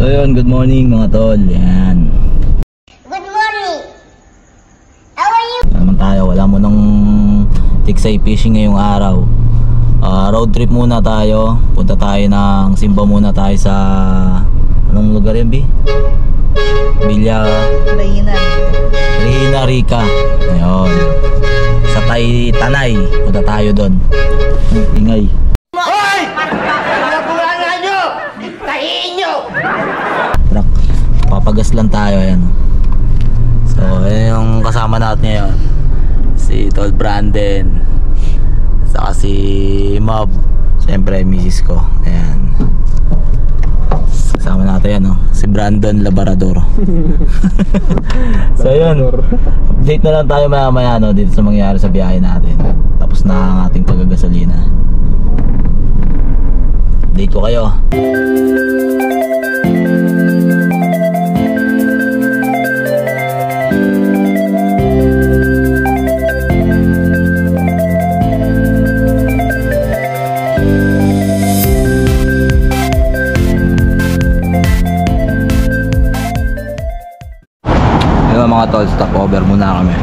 So yun, good morning mga tol. Yan. Good morning. How are you? Naman tayo, wala mo nang tiksay fishing ngayong araw. Road trip muna tayo. Punta tayo ng Simba muna tayo sa anong lugar yan, Bi? Villa Regina Rica. Ayun. Sa Tanay. Punta tayo doon. Ingay. Hoy! Mga bulanga nyo! Tahiin nyo! Truck. Papagas lang tayo. Ayan. So, ayan yung kasama natin ngayon. Si Tol Branden. Saka si Mob. Siyempre, misis ko. Ayan. Kasama natin yan, no? Si Brandon Labarador. So, yun. Update na lang tayo maya-maya, no? Dito sa mangyayari sa biyahe natin. Tapos na ang ating pagagasolina. Update ko kayo. Ayun mga tol, stop over muna kami.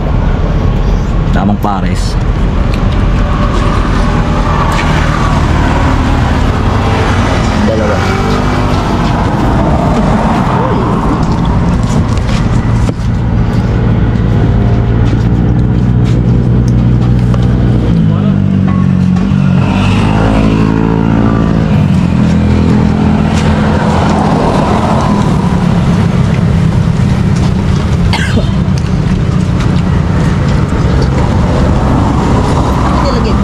Tamang pares. Dalawa.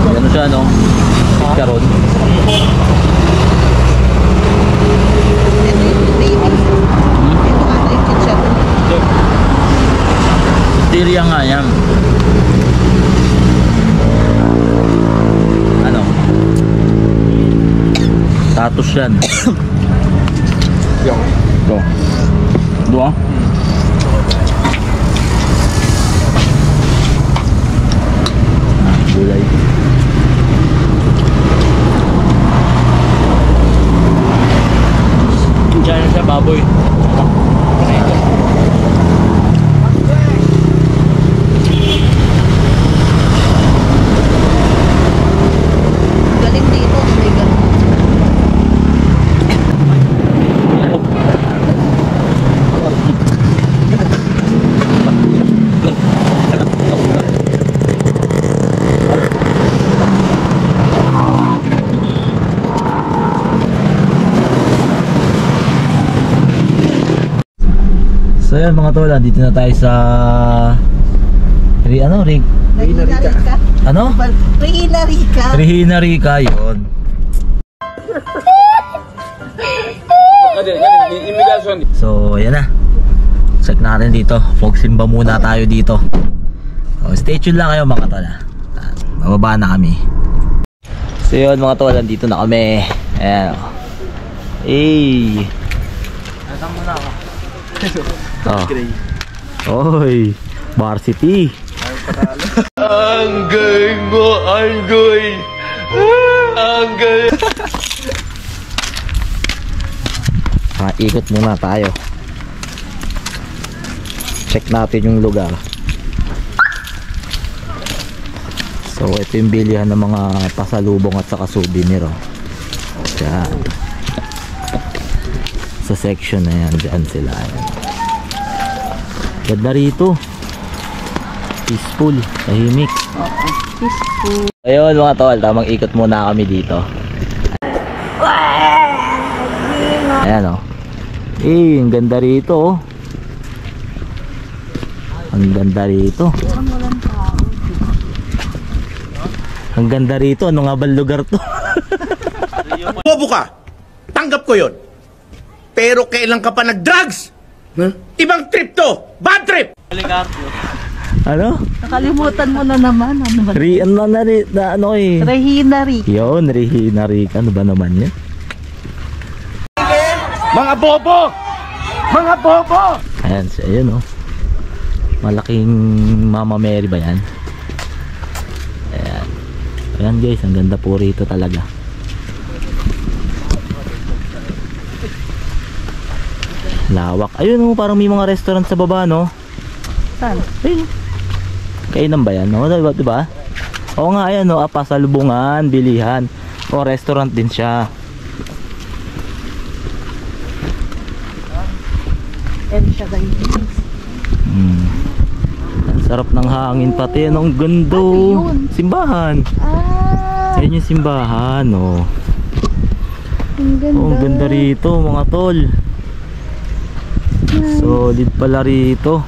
Ano siya, no? Karon. Tirya nga yan. Ano? Status yan. Ito. Dua? Gulay. Diyan siya baboy. Galing dito, may ganun. So yan mga tol, dito na tayo sa Regina Rica. Ano? Regina Rica. Regina Rica, yun. So yan na. Check natin dito. Simba muna tayo dito. Stay tuned lang kayo mga tol. Bababa na kami. So yun mga tol, dito na kami. Ayan. Hey. Nasaan mo na ako? Oh. Oy, varsity. Anggay mo, anggay. Anggay. Ikot muna tayo. Check natin yung lugar. So ito yung bilihan ng mga pasalubong at saka souvenir. Diyan. Sa section na yan, dyan sila. Ganda rito. Peaceful, tahimik. Peaceful. Ayun mga tol, tamang ikot muna kami dito. Ayan o. Ang ganda rito oh. Ang ganda rito. Ang ganda rito. Ano nga ba lugar to? Bobo ka! Tanggap ko yon. Pero kailan ka pa nag-drugs? Huh? Ibang trip to! Bad trip! Ano? Nakalimutan mo na naman. Ano ba? Ano eh? Regina Rica. Yun, Regina Rica. Ano ba naman yan? Mga bobo! Mga bobo! Ayan siya, yun oh. Malaking Mama Mary ba yan? Ayan. Ayan guys, ang ganda po rito talaga. Lawak. Ayun oh, parang may mga restaurant sa baba, no? Saan? Ayun. Kainan ba yan? No? Diba? Oo nga, ayan, no? Pasalubungan, bilihan. O, restaurant din siya. Yan siya guys. Ang sarap ng hangin pati. Ang ganda. Ano yun? Simbahan. Ayun yung simbahan, oh. Ang ganda. Oh, ang ganda rito, mga tol. Solid pala rito.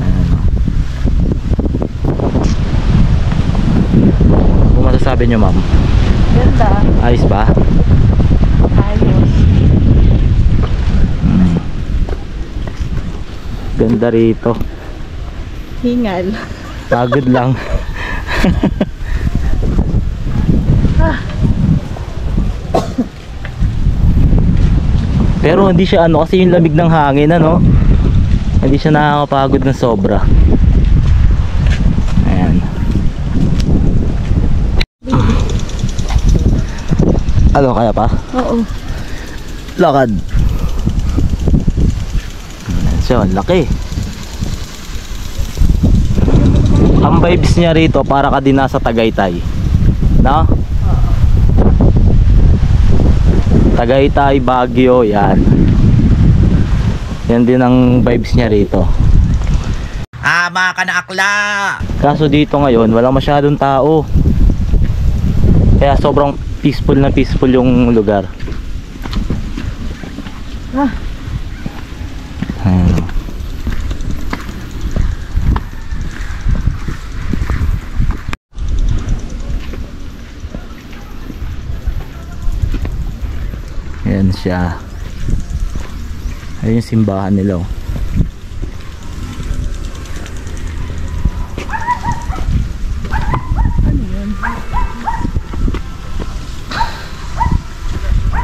Ayan, oh. Kung masasabi nyo, ma'am, Ganda. ayos ba? Ayos. Ganda rito. Hingal. Pagod lang. Pero hindi siya ano, kasi yung lamig ng hangin, ano, hindi siya nakakapagod ng sobra. Ayan. Ano, kaya pa? Oo. Lakad. Ayan siya, ang laki. Ang vibes niya rito para ka din nasa Tagaytay, no? Tagaytay, Baguio, yan. Yan din ang vibes niya rito. Ama ka na akla! Kaso dito ngayon walang masyadong tao, kaya sobrang peaceful na peaceful yung lugar. Ayan. Ayan siya. Ayan yung simbahan nila, oh.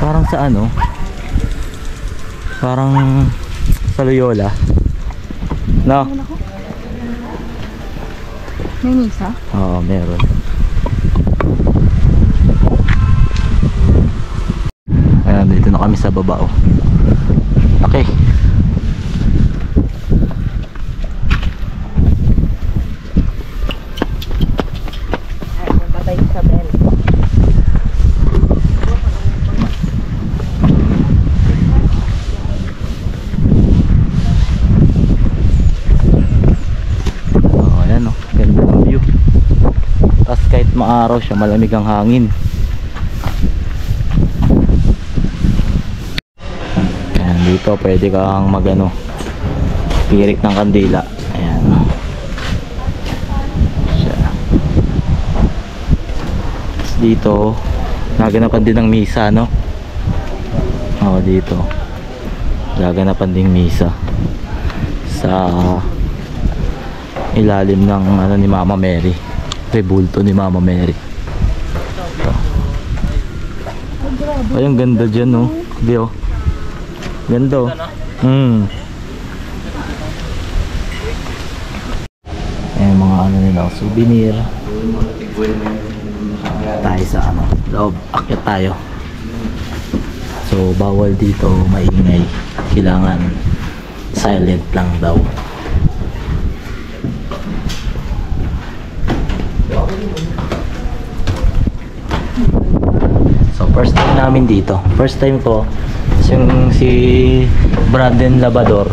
Parang sa ano, parang sa Loyola, no? May misa? Oo, meron. Ayan, dito na kami sa baba, oh. Okay. Patay sa bell. Oh, ayan, oh. Ganda ng view. Tapos kahit maaraw siya, malamig ang hangin. Ayan, dito pwede kang magano, pirik ng kandila. Ayan. Siya. Tapos dito, naganapan din ng misa, no? Oo, dito. Gaganapan ding misa sa ilalim ng ano ni Mama Mary, rebulto ni Mama Mary. Ay, ang ganda dyan, no? Di, oh. Ganda, oh. Ayan, mga ano nila, souvenir. Tayo sa ano, loob, akyat tayo. So bawal dito maingay, kailangan silent lang daw. So first time namin dito, first time ko yung si Brandon Labador.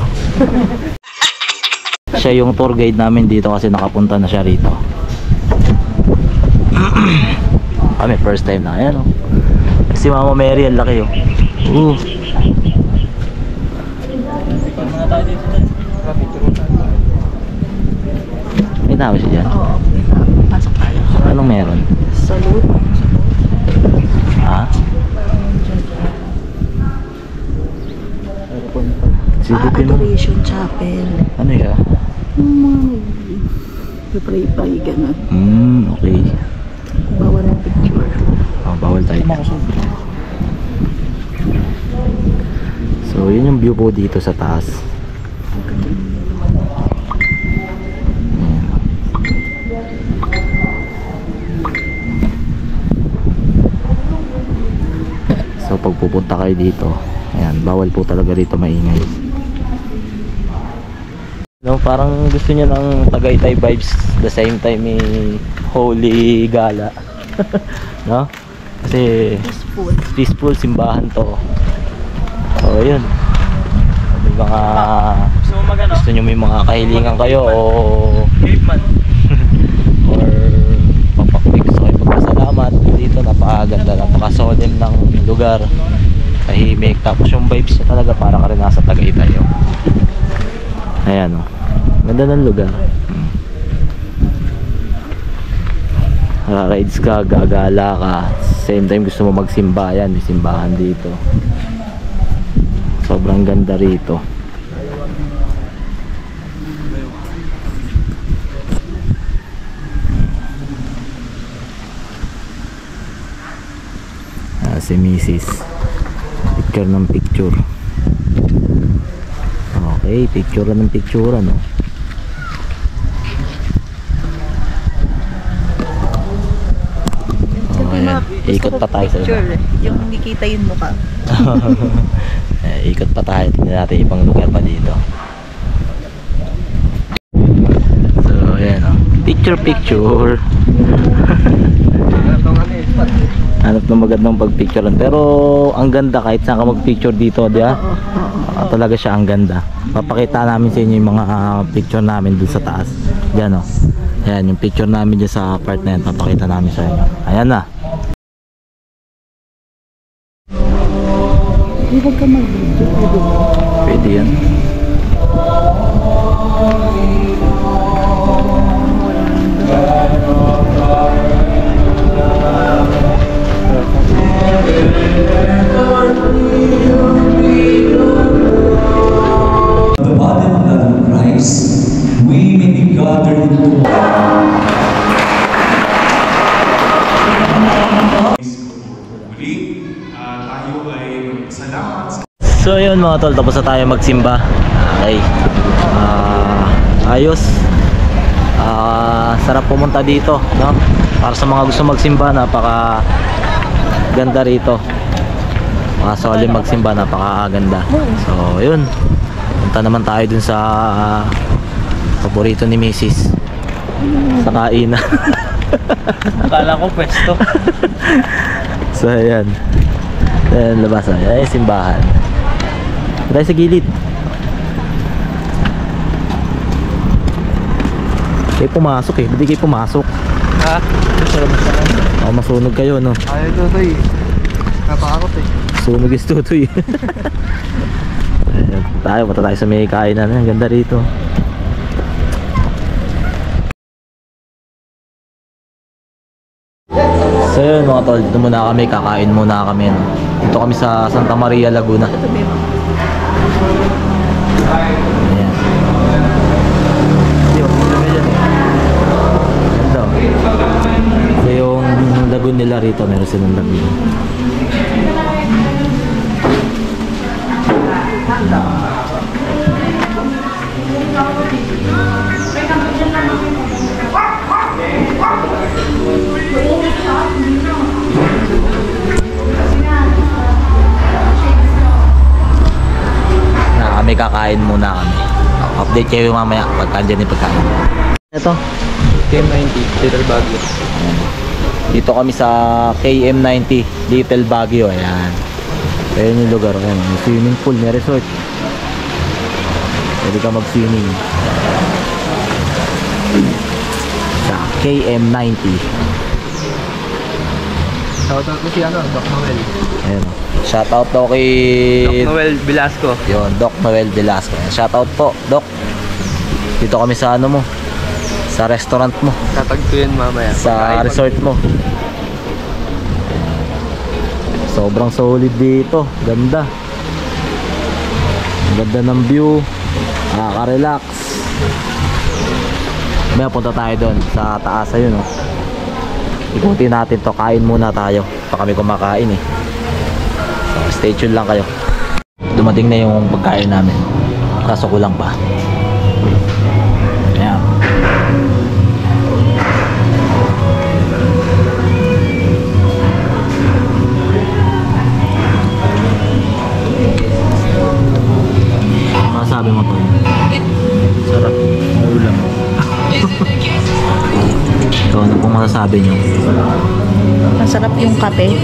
Siya yung tour guide namin dito kasi nakapunta na siya rito. Kami first time na, ayan, oh. Si Mama Mary, ang laki, oh. May tao siya dyan? Oo. Pasok tayo. Anong meron? Salute. Ha? Silipin mo. Adoration Chapel. Ano siya? Yung mga pray-pray, gano'n. Okay. Bawal ng picture. Oh, bawal tayo. So yun yung view po dito sa taas. Ayan. So pag pupunta kayo dito, Ayan, bawal po talaga rito maingay. No, parang gusto niya ng Tagaytay vibes, the same time may holy gala. No? Kasi peaceful simbahan to. So yun, may mga gusto nyo may mga kahilingan kayo o or gusto kayo magpasalamat dito. Napakaganda, napaka-solemn ng lugar, tahimik, tapos yung vibes niya talaga para ka rin nasa Tagaytay. Ayan, ganda ng lugar. Rides ka, gagala ka, same time gusto mo magsimba. Yan, may simbahan dito. Sobrang ganda rito. Si Mrs. Picture ng picture. Okay, picture ng picture, ano. Ikot pa tayo sa iba. Yung nakikita yung mukha. Ikot pa tayo. Tingnan natin ibang lugar pa dito. So ayan, picture. Hanap ng magandang pagpicturean. Pero ang ganda kahit saan ka magpicture dito, di ba? Talaga siya ang ganda. Papakita namin sa inyo yung mga picture namin dun sa taas. Diyan, ayan yung picture namin dyan sa part na yan. Papakita namin sa inyo. Ayan na. Huwag ka mag-video. Pwede yan. The body and blood of Christ, we may be gathered into So yun mga tol, tapos na tayo magsimba. Okay. Ayos. Sarap pumunta dito, no? Para sa mga gusto magsimba, napaka ganda rito. Solemn magsimba, napakaganda. So yun, punta naman tayo dun sa paborito ni Mrs. Sa kainan. Akala ko pwesto. So ayan, labasan, ayan yung simbahan. Tayo sa gilid. Kayo pumasok eh, hindi kayo pumasok. Ha? Masunog kayo, no? Ayaw ito eh. Napakakot eh. Sunog is tutoy. Punta tayo sa may kainan. Ang ganda rito. So yun mga tol, dito muna kami, kakain muna kami, no? Dito kami sa Santa Maria, Laguna. Ayan. Ganda. So yung lagoon nila rito, meron silang lagoon. Kami kakain muna kami. Update kayo mamaya pagka andyan yung pagkain. Ito KM90, Little Baguio. dito kami sa KM90 Little Baguio. Ayan, ayan yung lugar. Ayan, may swimming pool, may resort. Pwede ka mag swimming sa KM90. Shoutout ko si Doc Noel. Ayan, shoutout daw kay Doc Noel Velasco. yun, Doc Noel Velasco. Shoutout po, Doc. Dito kami sa ano mo, sa restaurant mo, Tatag ko yun mamaya. sa resort mo. Sobrang solid dito, ganda. Ganda ng view, nakaka-relax. May punta tayo doon sa taas, ayun oh. Ikutin natin to, kain muna tayo. Pa kami kumakain eh. So, stay tuned lang kayo. Dumating na yung pagkain namin. Kaso kulang pa. Ayan. So ano pong masasabi nyo? Masarap yung kape.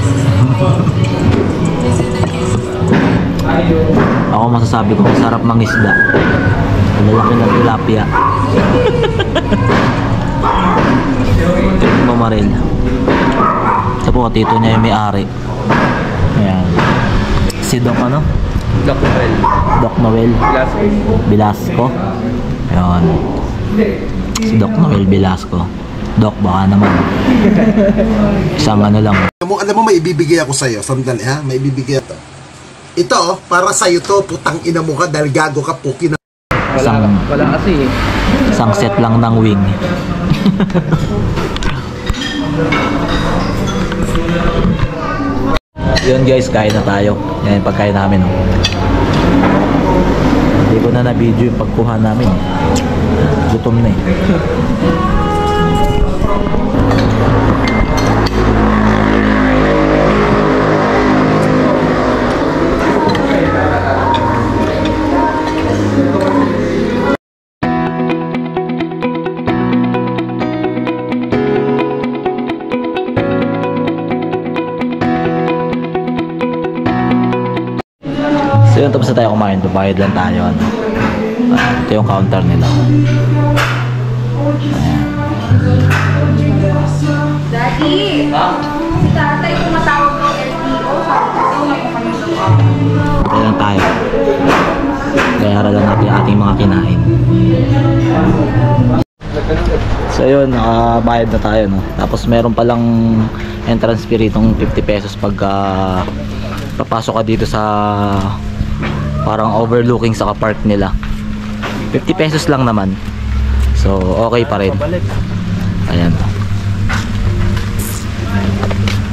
Ako masasabi ko, masarap mangisda. Ang lalaki ng tilapia. Ito yung mamaril. Ito po, tito niya yung may-ari. Ayan. Si Doc ano? Doc Noel. Doc Noel Velasco. Ayan. Si Doc Noel Velasco. Doc, baka naman. Isang ano lang. Alam mo, may ibibigay ako sa'yo. Sandali ha, may ibibigay ito. Ito, para sa'yo to, putang ina mo ka dahil gago ka, puki na. Wala kasi eh. Isang set lang ng wing. Yun guys, kain na tayo. Yan yung pagkain namin. Oh. Hindi ko na na-video yung pagkuha namin. Gutom na eh. So yun, tapos na tayo kumain. Bayad lang tayo. Ano. Ito yung counter nila. Daddy! Si tatay tumatawag ng LTO. Ito lang tayo. Kaya lang natin ating mga kinain. So yun, nakabayad na tayo. No? Tapos meron palang entrance fee ritong 50 pesos pag papasok ka dito sa parang overlooking sa park nila. 50 pesos lang naman. So okay pa rin. Ayan.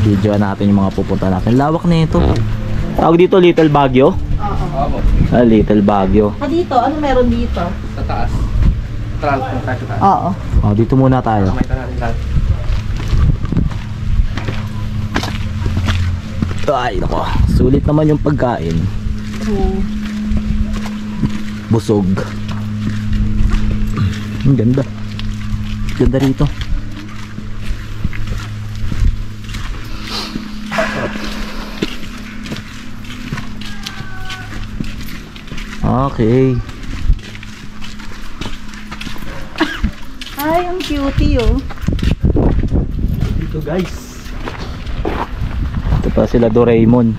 Video natin yung mga pupunta natin. Lawak na ito. Tawag dito Little Baguio? Oo. Little Baguio. Dito, ano meron dito? Sa taas. Taas sa taas. Oo. Dito muna tayo. May natin lahat. Ay, nako. Sulit naman yung pagkain. Busog. Ang ganda. Ganda rito. Okay. Ay, ang cutie oh. Dito guys. Ito pa sila Doraemon.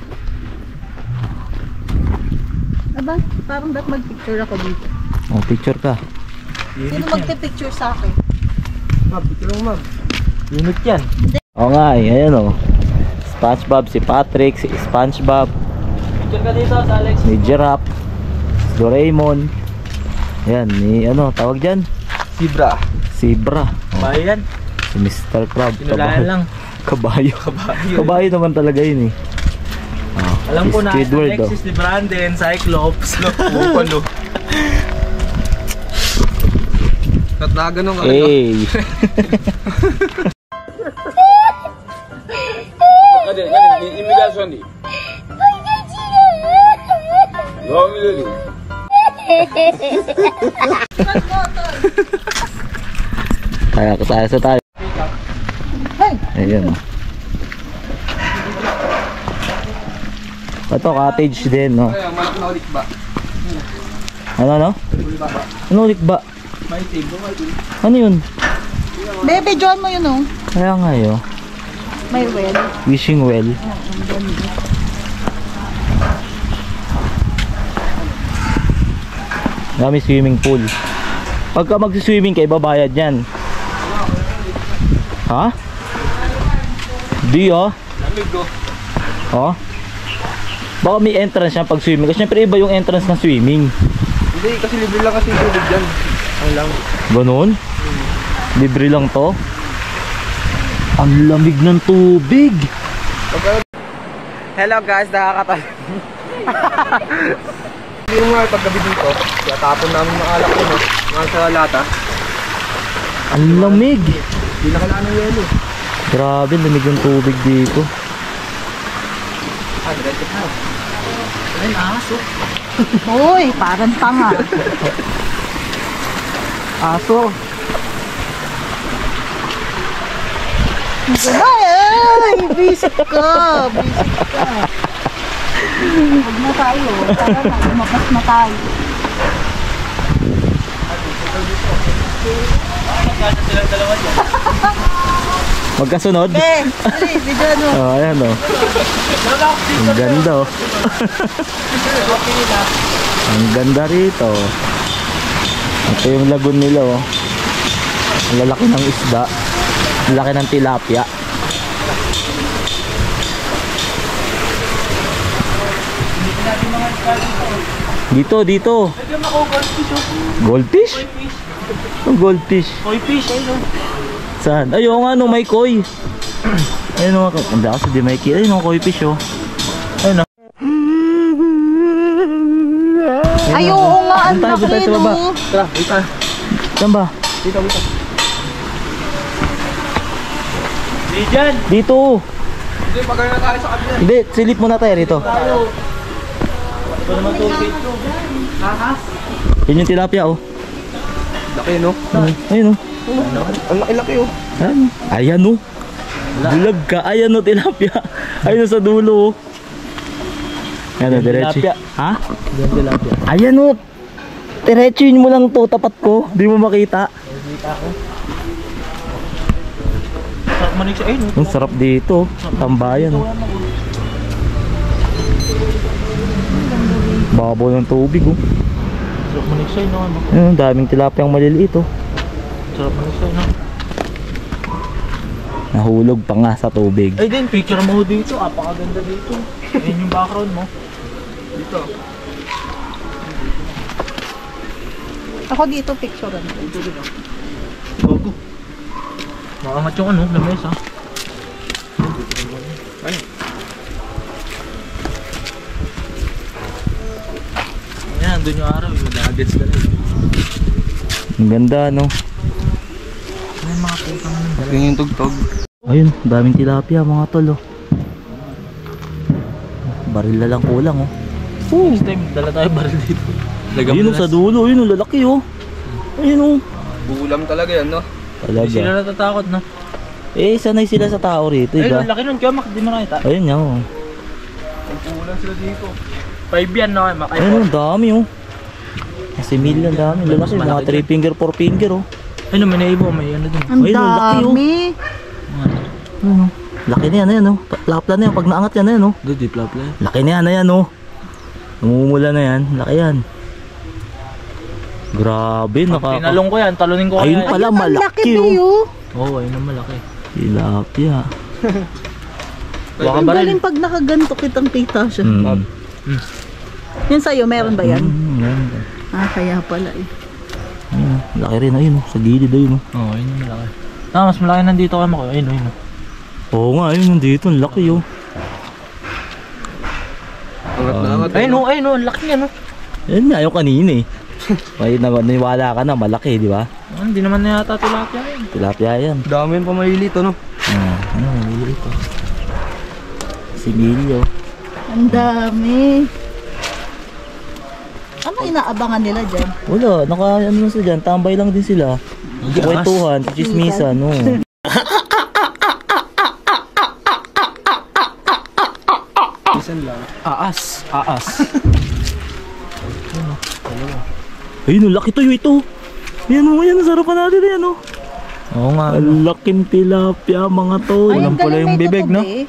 Aba, parang dapat mag-picture ako dito. Oh, picture ka. Sino magte-picture sa akin? Unit yan. Oo nga eh, ayan o. SpongeBob, si Patrick, si SpongeBob. Picture ka dito, Alex. Ni Giraffe, Doraemon. Ayan, ni ano, tawag dyan? Zebra. Zebra. Bayo yan. Si Mr. Crab. Sinulaan lang. Kabayo. Kabayo. Kabayo naman talaga yun eh. Oh, Alam ko na, Squidward, Alexis ni Brandon, Cyclops, Bupalo. At na ganun ka Hey. imigrasyon di. Tayo sa tayo. Ayun. Ito cottage din, no. Malak na ulit ba? Ano? Ano ulit ba? Maitim, maitim. Ano yun? Bebe, John mo yun oh. Kaya nga yun. May well. Wishing well. Dami swimming pool. Pagka magsiswimming kayo, babayad yan. Ha? Di oh. Oh. Baka may entrance yan pag swimming. Kasi syempre iba yung entrance ng swimming. Hindi, kasi libre lang kasi tubig dyan. Ang lang. Ganon? Libre lang to? Ang lamig ng tubig. Hello guys, nakakatawa. Hindi mo nga paggabi dito, tapon namin mga alak ko, no? Mga sa lata. Ang lamig. Hindi na kailangan ng yelo. Grabe, lamig ng tubig dito. Diretso pa. Ay, aso. Uy, parang tanga. Aso. Ay, visit ka. Visit ka. Huwag na tayo. Tara na, lumabas na tayo. Magkasunod? Video ano? Oh, ayan oh. Ang ganda oh. Ang ganda rito. Ito yung lagoon nila oh. Ang lalaki ng isda. Ang laki ng tilapia. Dito. Goldfish? Ang goldfish. Koi fish, ayun. Saan? Ayun nga no, may koi. Ayun o, hindi kasi di may koi. Ayun o, koi fish oh. Ayun o. Ay, oo nga, ang laki tayo sa baba. no. Tara, wait tayo. Saan ba? Dito. Di dyan. Dito. Hindi, magana tayo sa kabila. Hindi, silip muna tayo rito. Tayo. Ito naman tubig. Ahas. Yun yung tilapia oh. Laki, no? Ayun oh. Ang laki-laki, oh. Ayan oh. Bulag ka. Ayan oh, tilapia. Ayun oh, sa dulo oh. Ayan oh, diretso. Ha? Ayan oh. Diretsuin mo lang to, tapat ko. Di mo makita. Sarap manig siya, ayun. Ang sarap dito. Tambayan oh. Babaw ng tubig oh. Sarap manig siya, no? Ayun, daming tilapia ang maliliit oh. Sarap manig siya, no? Nahulog pa nga sa tubig. Ay din, picture mo dito. Apakaganda dito. Ayun yung background mo. Dito. Ako dito, picturean ko. Dito din, oh. Bago. Makamat yung ano, lamesa. Ay. Ayan, doon yung araw. Yung nuggets ka na. Ang ganda no. Ayan, mga putang ano. Ganyan yung tugtog. Ayun, daming tilapia mga tol oh. Baril na lang kulang oh. Next time, dala tayo baril dito. Ayun oh, sa dulo, ayun oh, lalaki oh. Ayun oh. Bulam talaga yan, no? Hindi sila Talaga. natatakot, no? Eh, sanay sila sa tao rito, Ayun, diba? ang laki nun. Kaya di mo nakita. Ayun nga oh. Bulam sila dito. 5 yan, no? Makay Ayun oh, ang dami oh. Kasi million, dami. Lalaki, mga 3 finger, 4 finger oh. Ayun, may naibo. May ano dun. Ang Ayun, ang laki, oh. dami. Ayun oh. Laki na yan, ayan oh. Lapla na yan, pag naangat yan, ayan oh. Doon, di plapla. Laki na yan, ayan oh. Namumula na yan, laki yan. Grabe, Tinalong ko yan, talunin ko Ayun kaya. pala, Ang malaki laki, oh. Oo, ayun ang malaki. Tilapia. Baka Ang baril. galing pag nakaganto kitang kita siya. Mm. Yan sa'yo, meron ba yan? Ganda. Ah, kaya pala eh. Ayun, laki rin, ayun oh. Sa gilid, ayun oh. Oo, ayun ang malaki. Mas malaki nandito kay Mako. Ayun, ayun. Oo nga, ayun nandito, ang laki oh. Angat na angat. Ayun, ayun, ang laki yan, no? Ayun nga, yung kanina eh. May naniwala ka na, malaki, di ba? Hindi naman na yata tilapia yun. Tilapia yan. Dami yun pa malilito, no? Ano, maliliit oh. Similyo. Ang dami. Ano inaabangan nila dyan? Wala, ano na sila dyan, tambay lang din sila. Kwentuhan, chismisan, no. Aas. Ayun, ang laki to yung ito. Ayan o, ayan, nasarapan natin yan o. Oo nga. Ang laking tilapia mga to. Ay, ang pula galing yung may bibig, no? tutubi.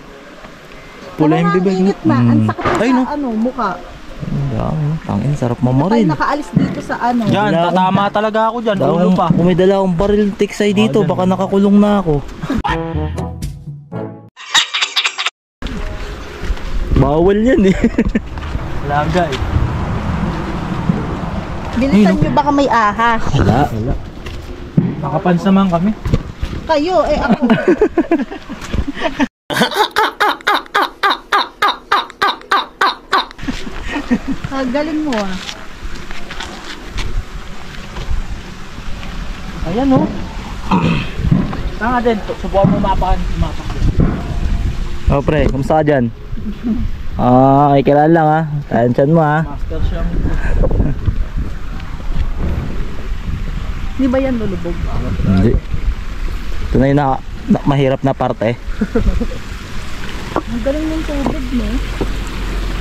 Pula yung bibig, no? Na. Ang sakit Ay, sa no? ano, mukha. Ang dami, tangin, sarap Tayo mamaril. nakaalis dito sa ano. Yan, Wala tatama talaga ako dyan. Ulo pa. Kung may dala akong baril tiksay dito, dyan. baka nakakulong na ako. Bawal yan eh. Laga eh. Bilisan nyo baka may ahas. Wala. Nakapans naman kami. Kayo, eh ako. Galing mo ah. Ayan, no? Tanga din. Subukan mo mapakan. Oh pre, kamusta ka dyan? Ay, kailan lang ha. Tansyan mo ha. Master siya. Di ba yan lulubog? Hindi. Ito na yung mahirap na parte. Ang galing ng tubig, no?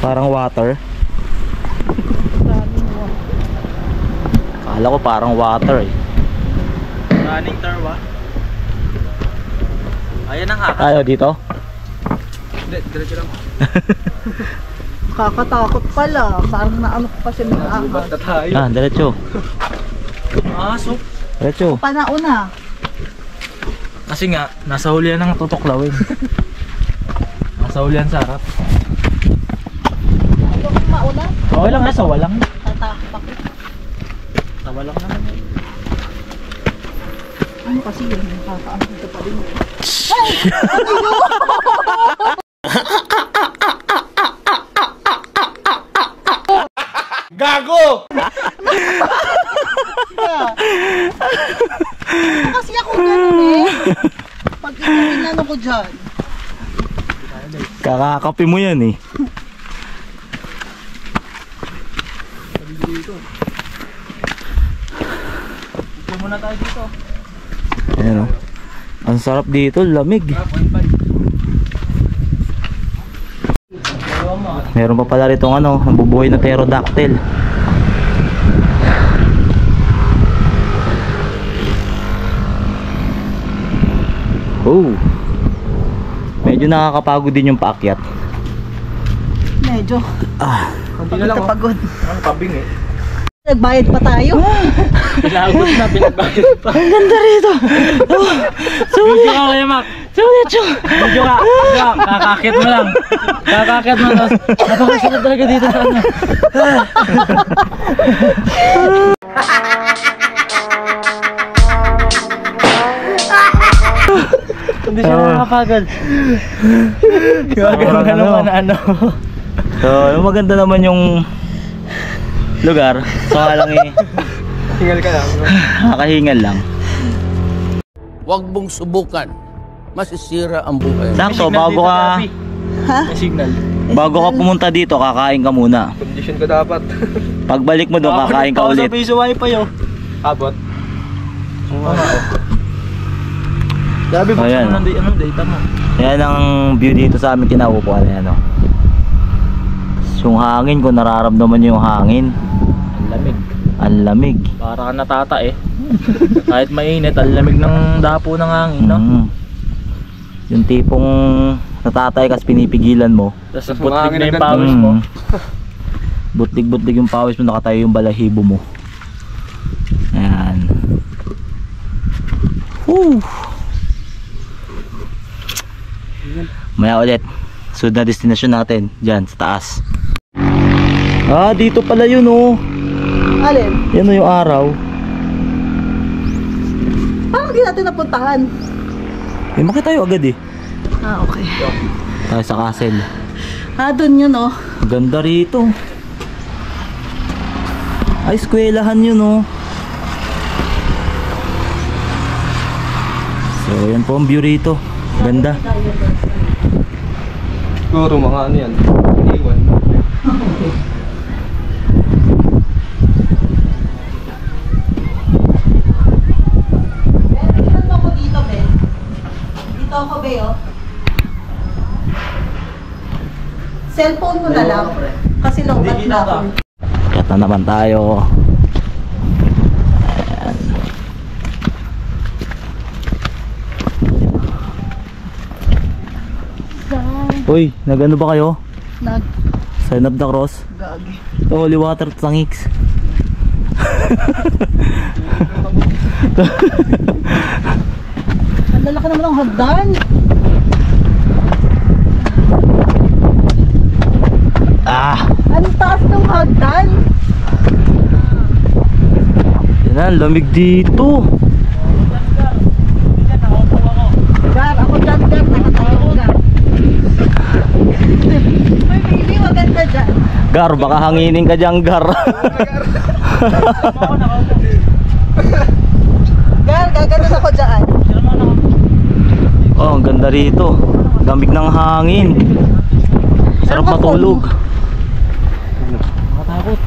Parang water. Daming water. Akala ko parang water eh. Running tarwa. Ayan ang haka. Tayo dito. Hindi, diretso lang. Kakatakot pala. Parang naano pa siya ng ahas. Basta tayo. Ah, diretso. Aso. Diretso. Panauna. Kasi nga, nasa hulihan ng tutuklawin. Nasa hulihan sa harap. Ayaw kong mauna. Okay lang, nasa walang. Tatakot ako. Sa walang naman yun. Ano kasi yun? Nakakaano dito pa rin. Gago! Kasi ako ganun eh. Pag inano ko dyan. Kakakapi mo yan eh. Ito muna tayo dito. Ayan o. Ang sarap dito, lamig. Meron pa pala rito ano, nabubuhay na pterodactyl. Oh. Medyo nakakapagod din yung paakyat. Medyo. Hindi na lang oh. Pagod. Ang tabing eh. Nagbayad pa tayo. Pinagot na, pinagbayad pa. Ang ganda rito. Video ka kaya Mac. Video ka. Kakakit mo lang. Kakakit mo lang. Napakasakit talaga dito sa ano. Hindi siya nakakapagod. Gagawin ka naman ano. So, yung maganda naman yung lugar. So, lang eh. Hingal ka lang. Nakahingal lang. Huwag mong subukan. Masisira ang buhay. Sakto, bago ka May signal. bago ka pumunta dito, kakain ka muna. Condition ko dapat. Pagbalik mo doon, kakain ka ulit. Sa piso wifi oh. Abot. Grabe, buksan Ayan. mo ng data mo. Yan ang view dito sa amin kinaupuan. Ayan o. Yung hangin, kung nararamdaman nyo yung hangin, Ang lamig. ang lamig. Para ka natata eh. Kahit mainit, ang lamig ng dapo ng hangin, no? Yung tipong natatay kasi pinipigilan mo. Tapos butlig na yung pawis mo. Butlig-butlig yung pawis mo, nakatayo yung balahibo mo. Ayan. Woo! Maya ulit. Sunod na destination natin, dyan sa taas. Ah, dito pala yun oh. Alin? Yan oh yung araw. Paano di natin napuntahan? Eh, makita tayo agad eh. Ah, okay. Tayo sa castle. Ah, dun yun oh. Ganda rito. Ay, eskwelahan yun oh. So, yan po ang view rito. Ganda. Siguro mga ano yan. Iwan. Tignan mo ako dito, be. Dito ako, be, oh. Cellphone mo na lang. Kasi longkat na ako. Kaya na naman tayo. Ayan. Uy, nagano ba kayo? Sign up the cross. Gagi. Ito, holy water tangiks. Ang lalaki naman ng hagdan. Ah! Ang taas ng hagdan. Yan na, lamig dito. Gar, ako dyan, Gar. Nakatayo ko, Gar. Ay, baby, maganda dyan. Gar, baka hanginin ka dyan, Gar. Gar, gaganon ako dyan. Oh, ang ganda rito. Lamig ng hangin. Sarap matulog. Nakatakot.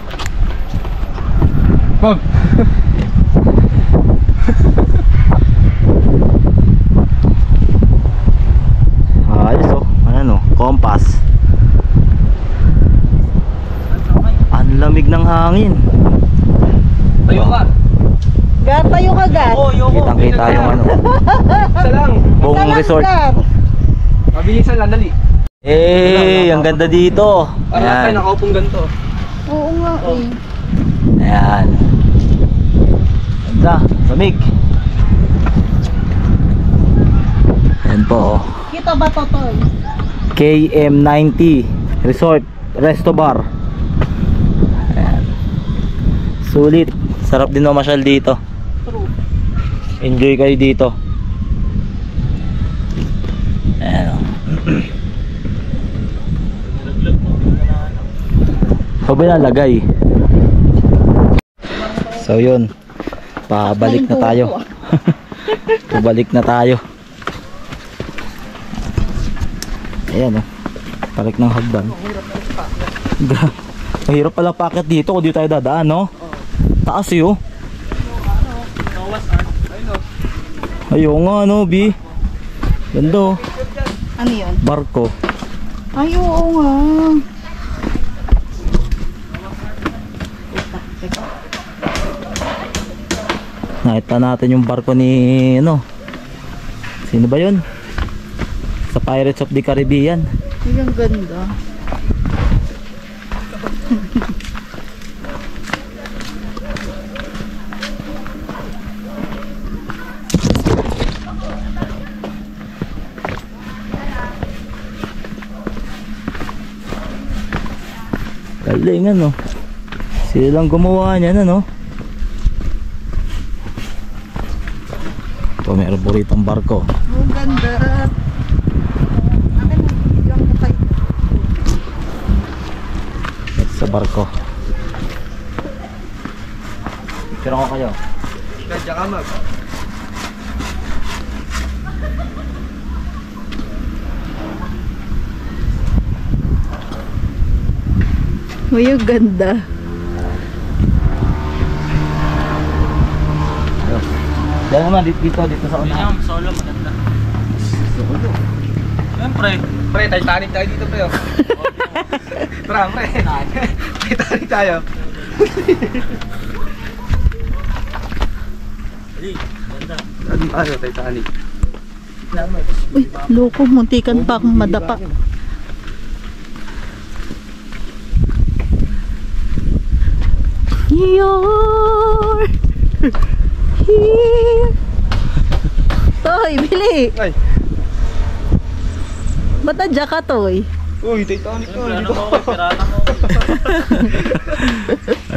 Pag! dagat. Kitang kita yung ano. Isa lang. Buong resort. Mabilisan lang, dali. Eh, ang ganda dito. Para tayo Ayan. nakaupong ganito. Oo nga eh. Ayan. Ganda, lamig. Ayan po. Kita ba to, Toy? KM90 Resort Resto Bar. Ayan. Sulit. Sarap din mamasyal dito. Enjoy kayo dito. Ayan o. Sabi na lagay. So yun, pabalik na tayo. Pabalik na tayo. Ayan o, balik ng hagdan. Mahirap pala packet dito kung di tayo dadaan, no? Taas yun. Ayun nga, no, B. Ganda o. Ano yun? Barko. Ay, oo nga. Nakita natin yung barko ni ano, sino ba yun? Sa Pirates of the Caribbean. Ay, ang ganda. Galing ano. Sila lang gumawa niyan ano. Ito meron po rito ang barko. Ang ganda. Sa barko. Picture ako kayo. Kaya ka mag. Uy, ang ganda. Diyan naman dito sa una. Solo, maganda. Solo? Siyempre. Pre, Titanic tayo dito, pre. Pre, Titanic tayo. Ano tayo, Titanic? Uy, loko, muntikan pa akong madapa. You're here. Toy, bili. Ay. Ba't nandiyan ka, Toy? Uy, Titanic ka. Ano mo, pirata mo.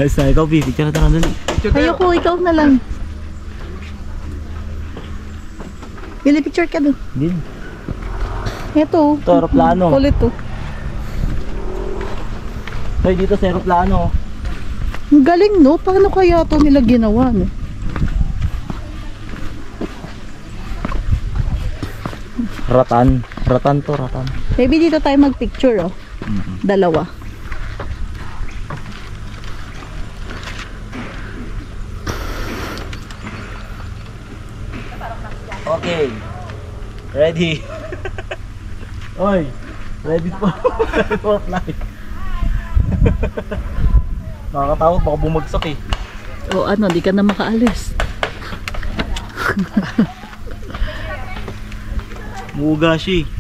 Ayos na, ikaw, B. Picture na tayo dali. Ayoko, ikaw na lang. Bili, picture ka doon. Din. Ito. Ito, aeroplano. Kulit to. Toy, dito sa aeroplano. Ang galing, no? Paano kaya ito nila ginawa, no? Ratan. Ratan to, ratan. Maybe dito tayo mag-picture, oh. Dalawa. Okay. Ready. Oy. Ready po. For flight. Nakakatakot, baka bumagsak eh. O ano, di ka na makaalis. Mugashi.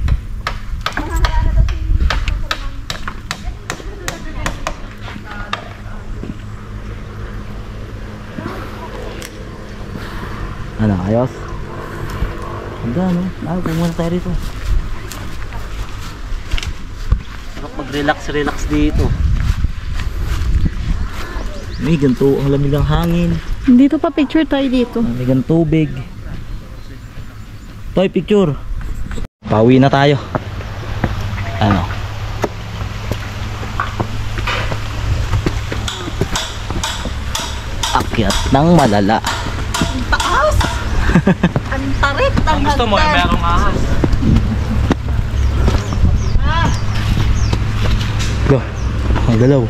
Ano, ayos? Ganda, no? Pumunta tayo dito. Sarap mag-relax dito. May ganito, ang lamig ng hangin. Dito pa picture tayo dito. Lamig ng tubig. Toy, picture. Pauwi na tayo. Ano? Akyat ng malala. Ang taas! Ang tarik! Ang Gusto mo, merong ahas. Go. Ang galaw.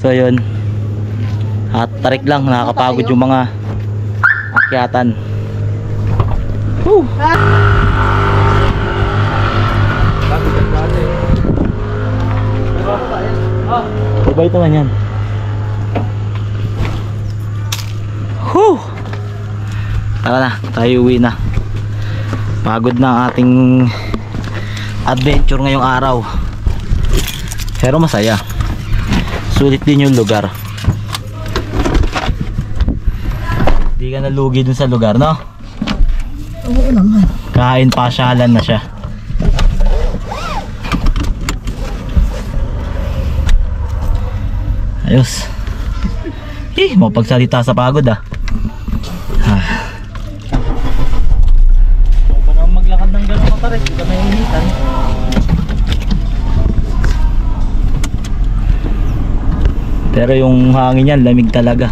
So yun. At tarik lang, nakakapagod yung mga akyatan. Woo! Diba ito man yan? Whew! Tara na, tayo uwi na. Pagod na ang ating adventure ngayong araw. Pero masaya. Sulit din yung lugar. Di ka nalugi dun sa lugar, no? Oo naman. Kain pasyalan na siya. Ayos. Mapagsalita sa pagod ah. Huwag pa naman maglakad ng gano'ng matarik. Huwag ka nainitan. Pero yung hangin yan, lamig talaga.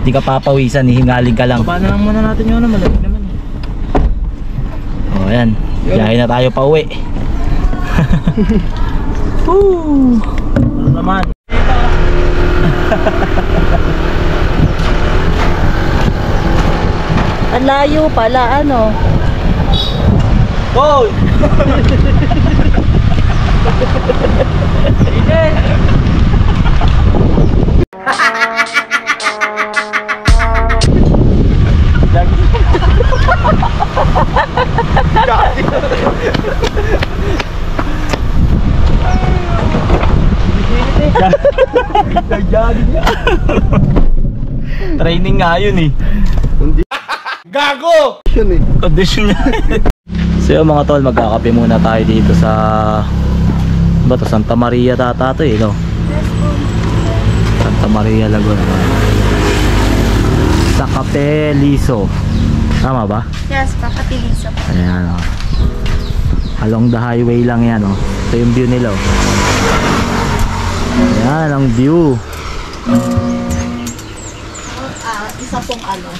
Hindi ka papawisan, hihingaling ka lang. Paano lang muna natin yun, malamig naman. O yan, biyahe na tayo pa uwi. Woo! Ano naman? Ang layo pala, ano? Hoy! Training nga yun eh. Gago! Condition niya. So yun mga tol, magkakape muna tayo dito sa bato Santa Maria tata to eh, no? Santa Maria Laguna. Sa Cape Liso. Tama ba? Yes, Pakatiliso. Ayan o. Along the highway lang yan o. Ito yung view nila o. Ayan ang view. Isa pong ano,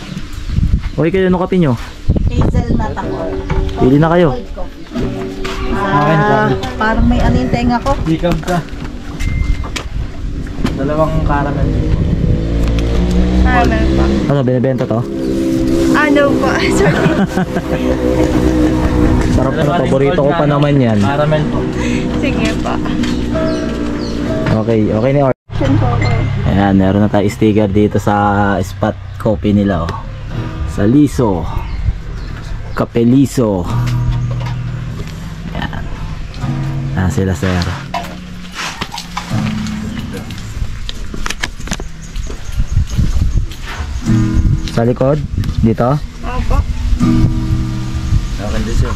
Okay kayo, ano kape nyo? hazelnut ako. Pili na kayo. Cold coffee. Parang may ano yung tenga ko. Hikam ka. Dalawang caramel. Caramel po. Ano, binibenta to? Ano po? Sorry. Sarap na, paborito ko pa naman yan. Caramel po. Sige po. Okay, okay na order. Ayan, meron na tayo sticker dito sa spot coffee nila oh. Sa Liso, Cape Liso. Ayan. Ayan sila sir. Sa likod, dito. Opo. Okay, dito.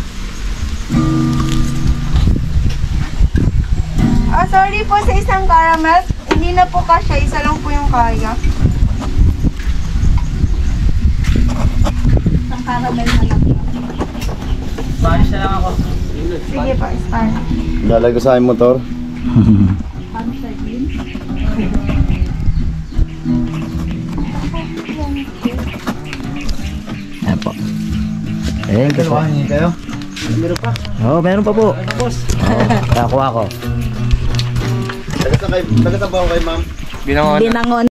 Ah, sorry po sa isang caramel. Hindi na po kasya. Isa lang po yung kaya. Isang caramel na lang. Spanish na lang ako. Sige po, Spanish. Lalagay ko sa aking motor. Paano siya yun? Ayan po. Ayan po. kayo? Oh, meron pa po. Oh, kakuha ko. Taga-sabaw kay ma'am. Binangon.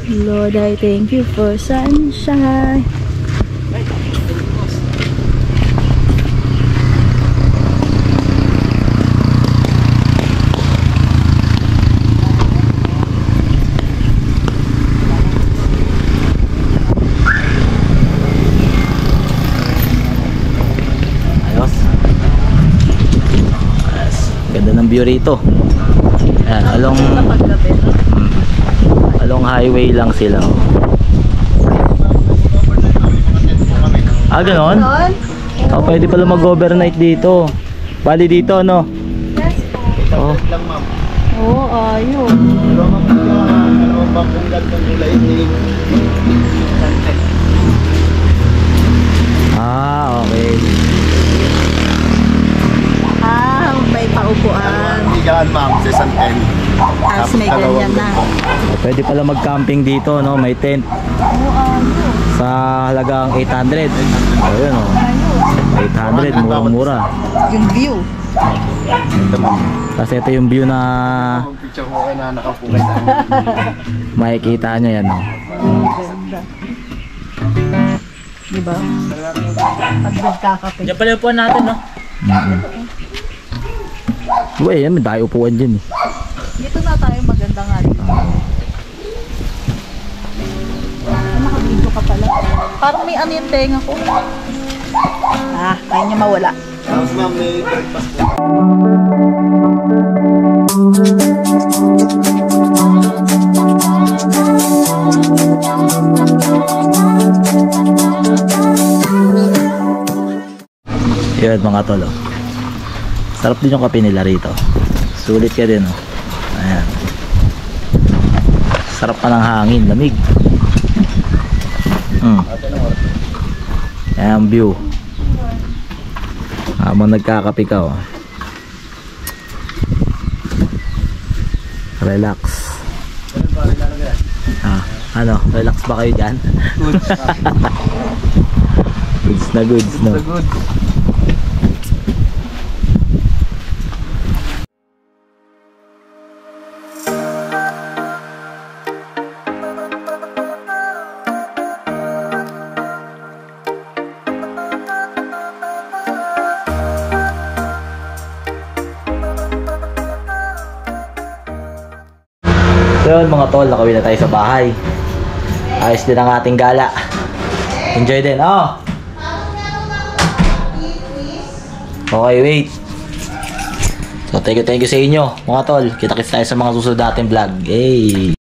Lord, I thank you for sunshine. Ayos. Ganda ng view rito. Ayan, along highway lang sila. Ah, ganon? Oh, pwede pala mag-overnight dito. Bali dito, no? Oh. Oo, ayun. Ah, okay. Ah, may paupuan. Higaan ma'am, sa isang tent. Tapos may ganyan na. Oh, pwede pala mag-camping dito, no? May tent. Oo, ayun. Sa halagang 800. Oh, yun, oh. 800, murang-mura. Yung view. Kasi ito yung view na Picture mo kayo na nakapukay sa makikita nyo yan, oh. Ganda. Diba? Pag nagkakape. Diyan pala upuan natin, no? Uy, yan, may tayo upuan dyan eh. Dito na tayo, maganda nga dito. Nakabidyo ka pala. Parang may ano yung tenga ko. Kaya niya mawala. Tapos ma'am, may breakfast po. Yun mga tol, oh. Sarap din yung kape nila rito. Sulit ka din, oh. Ayan. Sarap pa ng hangin, lamig. Ayan view. Habang nagkakape ka, oh. Relax. Ano? Relax ba kayo dyan? Goods na goods, no? So yun mga tol, nakawin na tayo sa bahay. Ayos din ang ating gala. Enjoy din, oh! Okay, wait. So thank you sa inyo mga tol. Kita-kits tayo sa mga susunod nating vlog. Hey!